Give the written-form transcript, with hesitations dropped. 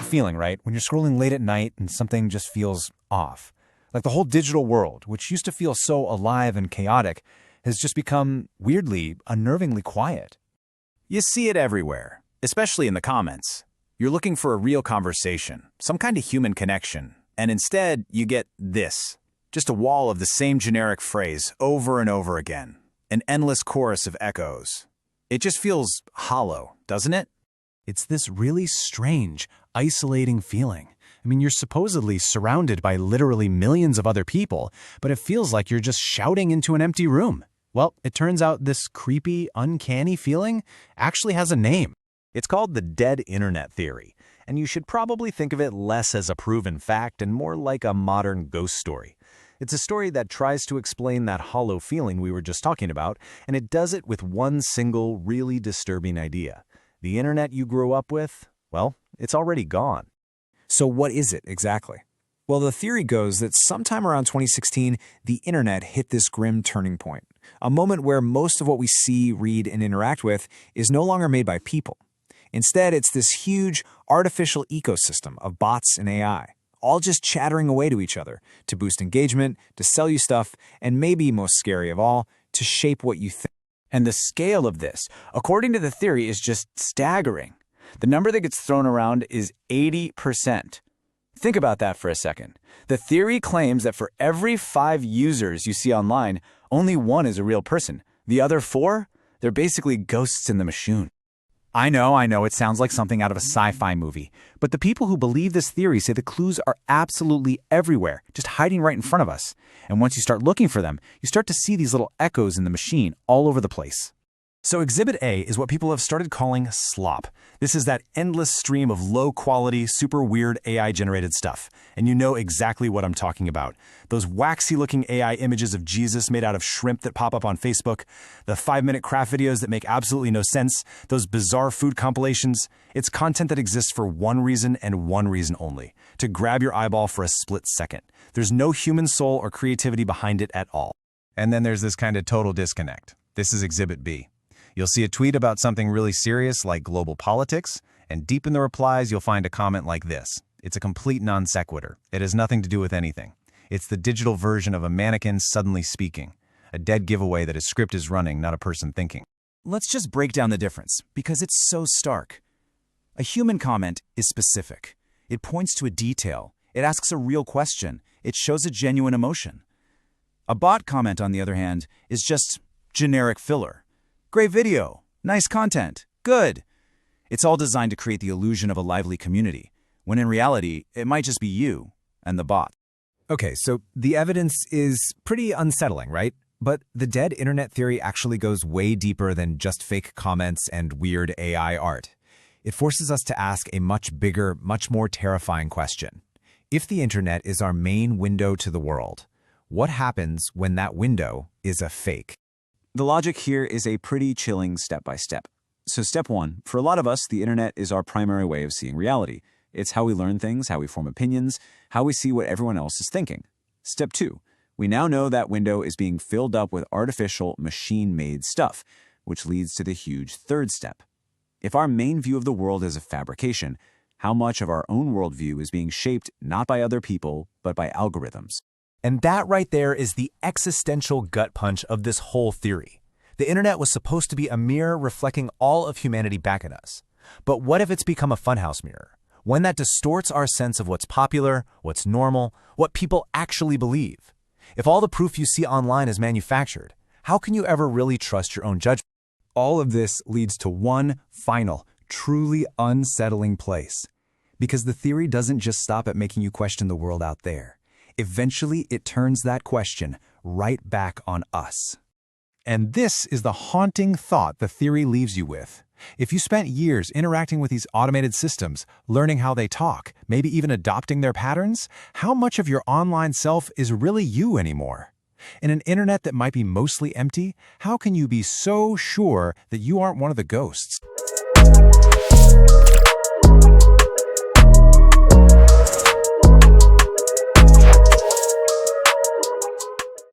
feeling, right? When you're scrolling late at night and something just feels off. Like the whole digital world, which used to feel so alive and chaotic, has just become weirdly, unnervingly quiet. You see it everywhere, especially in the comments. You're looking for a real conversation, some kind of human connection, and instead you get this. Just a wall of the same generic phrase over and over again. An endless chorus of echoes. It just feels hollow, doesn't it? It's this really strange, isolating feeling. I mean, you're supposedly surrounded by literally millions of other people, but it feels like you're just shouting into an empty room. Well, it turns out this creepy, uncanny feeling actually has a name. It's called the dead internet theory, and you should probably think of it less as a proven fact and more like a modern ghost story. It's a story that tries to explain that hollow feeling we were just talking about, and it does it with one single, really disturbing idea. The internet you grew up with, well, it's already gone. So what is it exactly? Well, the theory goes that sometime around 2016, the internet hit this grim turning point, a moment where most of what we see, read, and interact with is no longer made by people. Instead, it's this huge artificial ecosystem of bots and AI, all just chattering away to each other to boost engagement, to sell you stuff, and maybe most scary of all, to shape what you think. And the scale of this, according to the theory, is just staggering. The number that gets thrown around is 80%. Think about that for a second. The theory claims that for every 5 users you see online, only 1 is a real person. The other 4, they're basically ghosts in the machine. I know, it sounds like something out of a sci-fi movie. But the people who believe this theory say the clues are absolutely everywhere, just hiding right in front of us. And once you start looking for them, you start to see these little echoes in the machine all over the place. So Exhibit A is what people have started calling slop. This is that endless stream of low-quality, super weird AI-generated stuff. And you know exactly what I'm talking about. Those waxy-looking AI images of Jesus made out of shrimp that pop up on Facebook, the 5-minute craft videos that make absolutely no sense, those bizarre food compilations. It's content that exists for one reason and one reason only, to grab your eyeball for a split second. There's no human soul or creativity behind it at all. And then there's this kind of total disconnect. This is Exhibit B. You'll see a tweet about something really serious like global politics, and deep in the replies you'll find a comment like this. It's a complete non sequitur. It has nothing to do with anything. It's the digital version of a mannequin suddenly speaking. A dead giveaway that a script is running, not a person thinking. Let's just break down the difference, because it's so stark. A human comment is specific. It points to a detail. It asks a real question. It shows a genuine emotion. A bot comment, on the other hand, is just generic filler. Great video, nice content, good. It's all designed to create the illusion of a lively community, when in reality, it might just be you and the bot. Okay, so the evidence is pretty unsettling, right? But the dead internet theory actually goes way deeper than just fake comments and weird AI art. It forces us to ask a much bigger, much more terrifying question. If the internet is our main window to the world, what happens when that window is a fake? The logic here is a pretty chilling step-by-step. So step 1, for a lot of us, the internet is our primary way of seeing reality. It's how we learn things, how we form opinions, how we see what everyone else is thinking. Step 2, we now know that window is being filled up with artificial, machine-made stuff, which leads to the huge third step. If our main view of the world is a fabrication, how much of our own worldview is being shaped not by other people, but by algorithms? And that right there is the existential gut punch of this whole theory. The internet was supposed to be a mirror reflecting all of humanity back at us. But what if it's become a funhouse mirror? One that distorts our sense of what's popular, what's normal, what people actually believe. If all the proof you see online is manufactured, how can you ever really trust your own judgment? All of this leads to one final, truly unsettling place. Because the theory doesn't just stop at making you question the world out there. Eventually, it turns that question right back on us. And this is the haunting thought the theory leaves you with. If you spent years interacting with these automated systems, learning how they talk, maybe even adopting their patterns, how much of your online self is really you anymore? In an internet that might be mostly empty, how can you be so sure that you aren't one of the ghosts?